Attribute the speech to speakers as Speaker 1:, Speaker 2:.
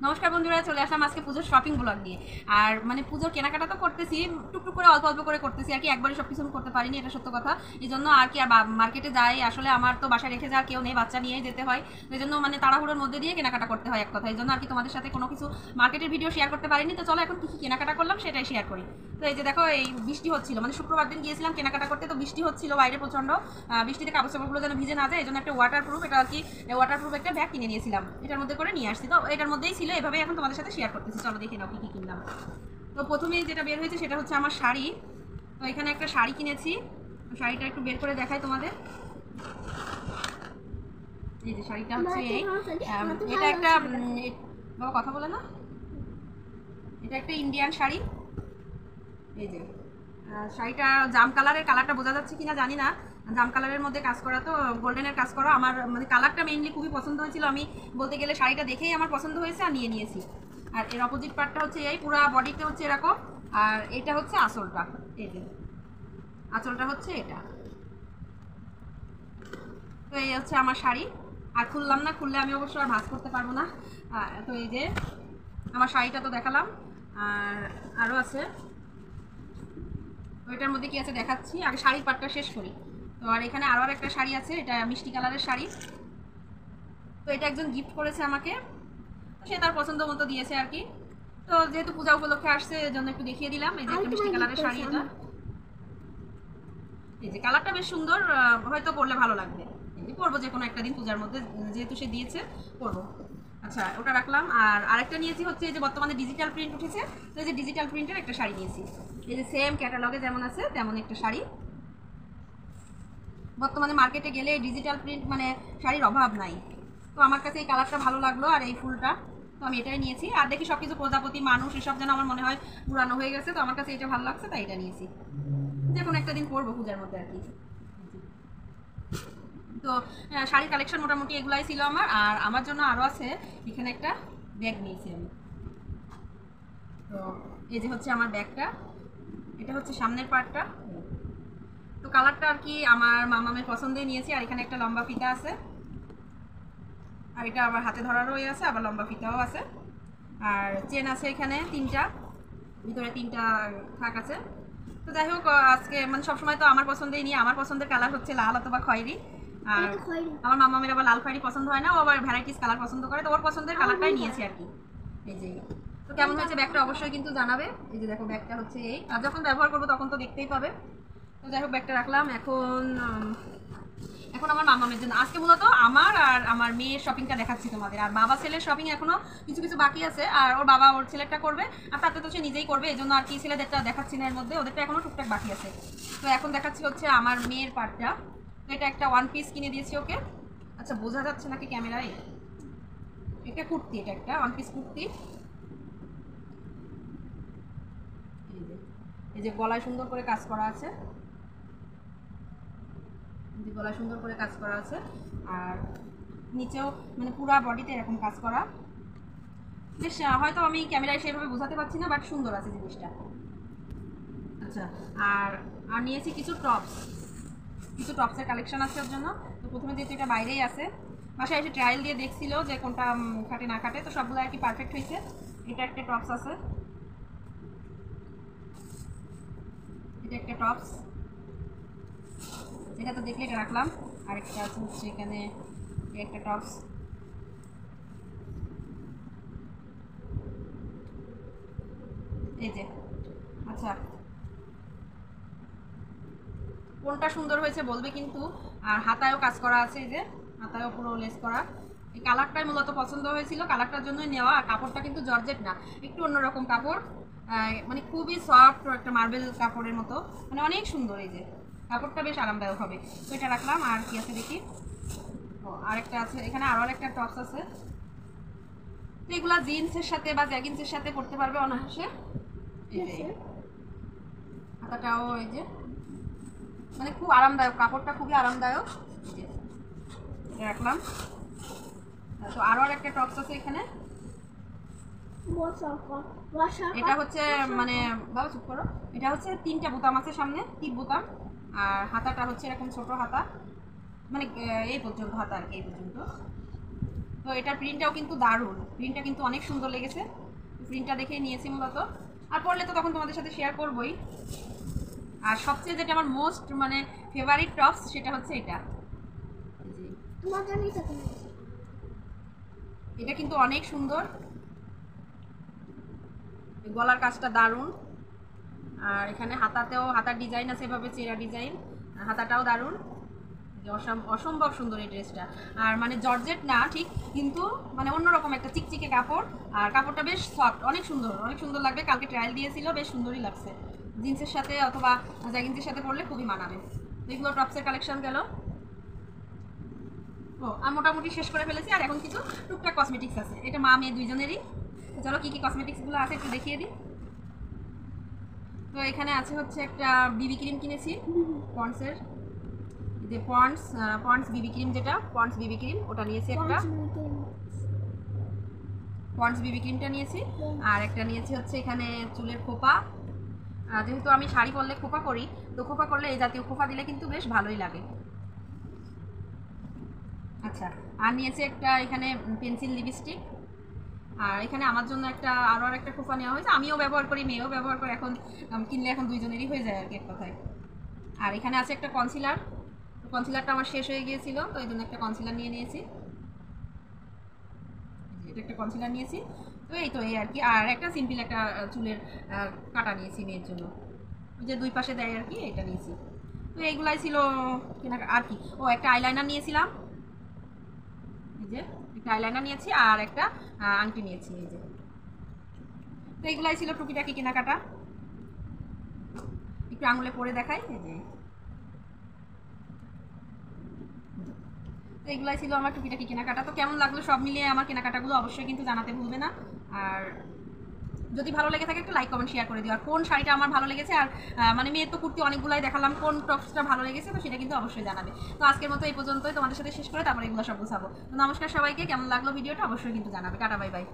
Speaker 1: নমস্কার বন্ধুরা, চলে আসলাম আজকে পুজোর শপিং ব্লগ নিয়ে। আর মানে পুজোর কেনাকাটা তো করতেছি, টুকটুক করে অল্প অল্প করে করতেছি আর কি, একবারে সব কিছু করতে পারিনি, এটা সত্য কথা। এই জন্য আর কি আর মার্কেটে যাই, আসলে আমার তো বাসায় রেখে যাওয়ার কেউ নেই, বাচ্চা নিয়েই যেতে হয়। এই জন্য মানে তাড়াহুড়োর মধ্যে দিয়ে কেনাকাটা করতে হয় এক কথা। এই জন্য আর কি তোমাদের সাথে কোনো কিছু মার্কেটের ভিডিও শেয়ার করতে পারিনি। তো চলো এখন কী কী কেনাকাটা করলাম সেটাই শেয়ার করি। তো এই যে দেখো, এই বৃষ্টি হচ্ছিল, মানে শুক্রবার দিন গিয়েছিলাম কেনাকাটা করতে, তো বৃষ্টি হচ্ছিল বাইরে প্রচণ্ড। বৃষ্টিতে কাপড় চাপড়গুলো যেন ভিজে না যায়, এই জন্য একটা ওয়াটারপ্রুফ, এটা আর কি ওয়াটারপ্রুফ একটা ব্যাগ কিনে নিয়েছিলাম, এটার মধ্যে করে নিয়ে আসছি। তো এটার মধ্যেই ছিল, এভাবে এখন তোমাদের সাথে শেয়ার করতেছি। চলো দেখে নাও কী কী কিনলাম। তো প্রথমেই যেটা বের হয়েছে সেটা হচ্ছে আমার শাড়ি। তো এখানে একটা শাড়ি কিনেছি, শাড়িটা একটু বের করে দেখাই তোমাদের। এই যে শাড়িটা হচ্ছে এই, এটা একটা বাবা কথা বলে না, এটা একটা ইন্ডিয়ান শাড়ি। এই যে শাড়িটা জাম কালারের, কালারটা বোঝা যাচ্ছে কিনা জানি না, জাম কালারের মধ্যে কাজ করা, তো গোল্ডেনের কাজ করা। আমার মানে কালারটা মেইনলি খুবই পছন্দ হয়েছিল, আমি বলতে গেলে শাড়িটা দেখেই আমার পছন্দ হয়েছে আর নিয়ে নিয়েছি। আর এর অপোজিট পার্টটা হচ্ছে এই, পুরো বডিতে হচ্ছে এরকম, আর এটা হচ্ছে আঁচলটা। এই যে আঁচলটা হচ্ছে এটা। তো এই হচ্ছে আমার শাড়ি। আর খুললাম না, খুললে আমি অবশ্য আর ভাঁজ করতে পারবো না। তো এই যে আমার শাড়িটা তো দেখালাম, আর আরও আছে। ওইটার মধ্যে কি আছে দেখাচ্ছি, আগে শাড়ির পাটটা শেষ করি। তো আর এখানে আরও একটা শাড়ি আছে, এটা মিষ্টি কালারের শাড়ি। তো এটা একজন গিফট করেছে আমাকে, সে তার পছন্দ মতো দিয়েছে আর কি। তো যেহেতু পূজা উপলক্ষে আসছে, এর জন্য একটু দেখিয়ে দিলাম। এই যে একটা মিষ্টি কালারের শাড়ি, এটা এই যে কালারটা বেশ সুন্দর, হয়তো পরলে ভালো লাগবে। এই যে পরবো যে কোনো একটা দিন পূজার মধ্যে, যেহেতু সে দিয়েছে পরবো। আচ্ছা, ওটা রাখলাম। আর আরেকটা নিয়েছি হচ্ছে এই যে বর্তমানে ডিজিটাল প্রিন্ট উঠেছে, তো এই যে ডিজিটাল প্রিন্টের একটা শাড়ি নিয়েছি। এই যে সেম ক্যাটালগে যেমন আছে তেমন একটা শাড়ি। বর্তমানে মার্কেটে গেলে ডিজিটাল প্রিন্ট মানে শাড়ির অভাব নাই। তো আমার কাছে এই কালারটা ভালো লাগলো, আর এই ফুলটা, তো আমি এটাই নিয়েছি। আর দেখি সব কিছু প্রজাপতি, মানুষ, এসব যেন আমার মনে হয় পুরানো হয়ে গেছে, তো আমার কাছে এটা ভালো লাগছে তাই এটা নিয়েছি, যে কোনো একটা দিন পরবো পূজার মধ্যে আর কি। তো শাড়ির কালেকশন মোটামুটি এগুলাই ছিল আমার। আর আমার জন্য আরও আছে, এখানে একটা ব্যাগ নিয়েছি আমি। তো এই যে হচ্ছে আমার ব্যাগটা, এটা হচ্ছে সামনের পার্টটা। তো কালারটা আর কি আমার মামামের পছন্দে নিয়েছি। আর এখানে একটা লম্বা ফিতা আছে, আর এটা আমার হাতে ধরারও আছে, আবার লম্বা ফিতাও আছে। আর চেন আছে এখানে তিনটা, ভিতরে তিনটা থাক আছে। তো যাই হোক, আজকে মানে সবসময় তো আমার পছন্দেই নিয়ে, আমার পছন্দের কালার হচ্ছে লাল অথবা খয়েরি। আর আমার মামামের আবার লাল খয়েরি পছন্দ হয় না, ও আবার ভ্যারাইটিস কালার পছন্দ করে, তো ওর পছন্দের কালারটাই নিয়েছি আর কি। এই যে, তো কেমন হয়েছে ব্যাগটা অবশ্যই কিন্তু জানাবে। এই যে দেখো, ব্যাগটা হচ্ছে এই, আর যখন ব্যবহার করবো তখন তো দেখতেই পাবে। তো যাই হোক, ব্যাগটা রাখলাম। এখন আমার মামামের জন্য আজকে মূলত আমার আর আমার মেয়ের শপিংটা দেখাচ্ছি তোমাদের। আর বাবা ছেলের শপিং এখনো কিছু কিছু বাকি আছে, আর ওর বাবা ওর ছেলেরটা করবে, আর তাতে তো সে নিজেই করবে, এই জন্য আর কি ছেলেদেরটা দেখাচ্ছি না, এর মধ্যে ওদেরটা এখনো টুকটাক বাকি আছে। তো এখন দেখাচ্ছি হচ্ছে আমার মেয়ের পার্টটা। তো এটা একটা ওয়ান পিস কিনে দিয়েছি ওকে। আচ্ছা, বোঝা যাচ্ছে নাকি ক্যামেরায়? এটা কুর্তি, এটা একটা ওয়ান পিস কুর্তি। এই যে গলায় সুন্দর করে কাজ করা আছে, গলায় সুন্দর করে কাজ করা আছে, আর নিচেও মানে পুরা বডিতে এরকম কাজ করা। বেশ, হয়তো আমি ক্যামেরায় সেভাবে বোঝাতে পারছি না, বাট সুন্দর আছে জিনিসটা। আচ্ছা, আর আর নিয়েছি কিছু টপস, কিছু টপসের কালেকশন আছে ওর জন্য। তো প্রথমে যেহেতু এটা বাইরেই আছে, বাসায় এসে ট্রায়াল দিয়ে দেখছিল যে কোনটা খাটে না খাটে, তো সবগুলো আর কি পারফেক্ট হয়েছে। এটা একটা টপস আছে, এটা একটা টপস, এটা তো দেখলে এটা রাখলাম। আরেকটা আছে হচ্ছে এখানে একটা টপস। এই যে, আচ্ছা কোনটা সুন্দর হয়েছে বলবে কিন্তু। আর হাতায়ও কাজ করা আছে, এই যে হাতায়ও পুরো লেস করা। এই কালারটাই মূলত পছন্দ হয়েছিল, কালারটার জন্যই নেওয়া। আর কাপড়টা কিন্তু জর্জেট না, একটু অন্যরকম কাপড়, মানে খুবই সফট, একটা মার্বেল কাপড়ের মতো, মানে অনেক সুন্দর। এই যে কাপড়টা বেশ আরামদায়ক হবে। তো এটা রাখলাম। আর কি আছে দেখি, ও আরেকটা আছে এখানে, আরও একটা টপস আছে। তো এগুলা জিন্সের সাথে বা জ্যাগিন্সের সাথে পরতে পারবে অনায়াসে। এই যে হাতাটাও এই যে মানে খুব আরামদায়ক, কাপড়টা খুবই আরামদায়ক। রাখলাম। তো আরও একটা টপস আছে এখানে, এটা হচ্ছে মানে বাবা চুপ করো, এটা হচ্ছে তিনটা বোতাম আছে সামনে, টিপ বোতাম। আর হাতাটা হচ্ছে এরকম ছোট হাতা, মানে এই পর্যন্ত হাতা আর কি, এই পর্যন্ত। তো এটার প্রিন্টটাও কিন্তু দারুণ, প্রিন্টটা কিন্তু অনেক সুন্দর লেগেছে, প্রিন্টটা দেখেই নিয়েছি মূলত। আর পরলে তো তখন তোমাদের সাথে শেয়ার করবই। আর সবচেয়ে যেটা আমার মোস্ট মানে ফেভারিট টপস সেটা হচ্ছে এটা। এটা কিন্তু অনেক সুন্দর, গলার কাজটা দারুণ। আর এখানে হাতাতেও হাতার ডিজাইন আছে এভাবে চেরা ডিজাইন, হাতাটাও দারুণ, অসম্ভব সুন্দর এই ড্রেসটা। আর মানে জর্জেট না ঠিক, কিন্তু মানে অন্যরকম একটা চিকচিকে কাপড়, আর কাপড়টা বেশ সফট, অনেক সুন্দর, অনেক সুন্দর লাগবে। কালকে ট্রায়াল দিয়েছিল, বেশ সুন্দরই লাগছে, জিন্সের সাথে অথবা জ্যাগিন্সের সাথে পরলে খুবই মানাবে। তো এগুলো টপসের কালেকশন গেল। ও আর মোটামুটি শেষ করে ফেলেছি, আর এখন কিছু টুকটাক কসমেটিক্স আছে, এটা মা মেয়ে দুইজনেরই। চলো কী কী কসমেটিক্সগুলো আছে একটু দেখিয়ে দিই। তো এখানে আছে হচ্ছে একটা বিবি ক্রিম কিনেছি পন্ডসের, যে পন্ডস বিবি ক্রিম, যেটা পন্ডস বিবি ক্রিম ওটা নিয়েছি একটা, পন্ডস বিবি ক্রিমটা নিয়েছি। আর একটা নিয়েছি হচ্ছে এখানে চুলের খোপা, যেহেতু আমি শাড়ি পরলে খোপা করি, তো খোপা করলে এই জাতীয় খোপা দিলে কিন্তু বেশ ভালোই লাগে। আচ্ছা, আর নিয়েছি একটা এখানে পেন্সিল লিপস্টিক। আর এখানে আমার জন্য আরও একটা খোপা নেওয়া হয়েছে, আমিও ব্যবহার করি, মেয়েও ব্যবহার করে, এখন কিনলে এখন দুইজনেরই হয়ে যায় আর কি এক কথায়। আর এখানে আছে একটা কনসিলার, কনসিলারটা আমার শেষ হয়ে গিয়েছিল, তো এই জন্য একটা কনসিলার নিয়ে নিয়েছি, এটা একটা কনসিলার নিয়েছি। তো এই তো এই আর কি। আর একটা সিম্পল একটা চুলের কাটা নিয়েছি মেয়ের জন্য, ওই যে দুই পাশে দেয় আর কি, এটা নিয়েছি। তো এইগুলাই ছিল কেনা। আর কি, ও একটা আইলাইনার নিয়েছিলাম, এই যে একটা আইলাইনার নিয়েছি, আর একটা আংটি নিয়েছি, এই যে। তো এইগুলাই ছিল টুকিটাকি কেনাকাটা, একটু আঙুলে পরে দেখাই, এই যে। তো এগুলাই ছিল আমার টুকিটাকি কেনাকাটা। তো কেমন লাগলো সব মিলিয়ে আমার কেনাকাটাগুলো অবশ্যই কিন্তু জানাতে ভুলবে না। আর যদি ভালো লেগে থাকে একটু লাইক কমেন্ট শেয়ার করে দিও। আর কোন শাড়িটা আমার ভালো লেগেছে, আর মানে মেয়ের তো কুর্তি অনেকগুলাই দেখালাম, কোন টপসটা ভালো লেগেছে তো সেটা কিন্তু অবশ্যই জানাবে। তো আজকের মতো এই পর্যন্তই, তোমাদের সাথে শেষ করে তারপরে এগুলো সব গুছাবো। তো নমস্কার সবাইকে, কেমন লাগলো ভিডিওটা অবশ্যই কিন্তু জানাবে। Tata, bye bye.